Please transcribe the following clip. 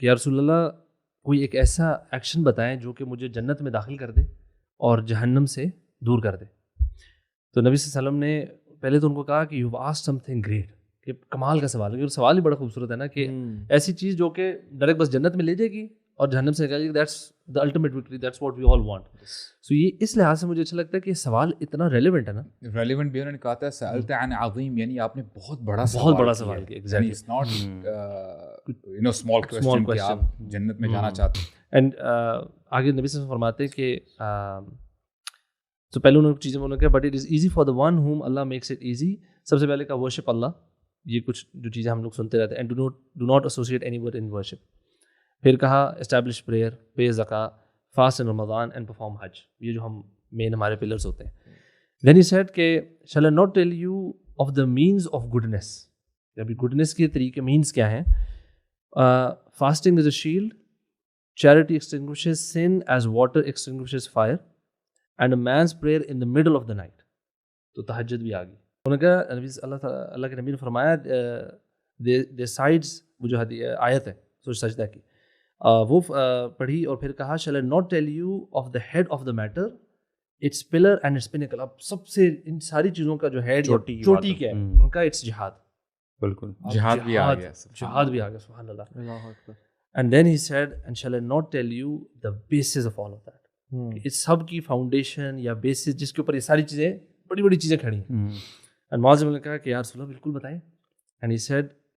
کہ یا رسول اللہ کوئی ایک ایسا ایکشن بتائیں جو کہ مجھے جنت میں داخل کر دے اور جہنم سے دور کر دے. تو نبی صلی اللہ علیہ وسلم نے پہلے تو ان کو کہا کہ you asked some thing great, کہ کمال کا سوال ہے. سوال ہی بڑا خوبصورت ہے نا, کہ ایسی چیز جو کہ ڈائریکٹ بس جنت میں لے جائے گی اور جہنم سے نکالے گی. That's the ultimate victory, that's what we all want. So یہ اس لحاظ سے مجھے اچھا لگتا ہے کہ یہ سوال اتنا ریلیونٹ ہے نا. ریلیونٹ بھی انہوں نے کہا تھا سألت عن عظیم, یعنی آپ نے بہت بڑا سوال کیا. Exactly, it's not small question کہ آپ جنت میں جانا چاہتے ہیں. اینڈ آگے نبی صلی اللہ علیہ وسلم فرماتے ہیں کہ تو پہلے انہوں نے چیزیں بولنا کہ but it is easy for the one whom Allah makes it easy. سب سے پہلے کا ورشپ اللہ, یہ کچھ جو چیزیں ہم لوگ سنتے رہتے ہیں. And do not associate any one in worship. پھر کہا establish prayer, pay zakat, fast in Ramadan and perform Hajj. یہ جو ہم مین ہمارے پلرس ہوتے ہیں. دین ہی سیڈ کہ shall I not tell you of the means of goodness. ابھی گڈنس کے طریقے مینس کیا ہیں؟ Fasting is a shield, charity extinguishes sin as water extinguishes fire, and a means prayer in the middle of the night. تو تہجد بھی آ گئی. انہوں نے کہا اللہ کے نبی نے فرمایا دے سائڈس, وہ جو آیت ہے سورۃ سجدہ کی, وہ پڑھی اور پھر کہا shall I not tell you of the head of the matter, it's pillar and it's pinnacle. اب سب سے ان ساری چیزوں کا جو ہیڈ چوٹی کیا ہے ان کا, اٹس جہاد. بالکل, جہاد بھی آ گیا, جہاد بھی آ گیا. سبحان اللہ. And then he said and shall I not tell you the basis of all of that. اس سب کی فاؤنڈیشن یا بیسس جس کے اوپر یہ ساری چیزیں بڑی بڑی چیزیں کھڑی ہیں. اینڈ معاذ نے کہا کہ یا رسول اللہ بالکل بتائیں. And he said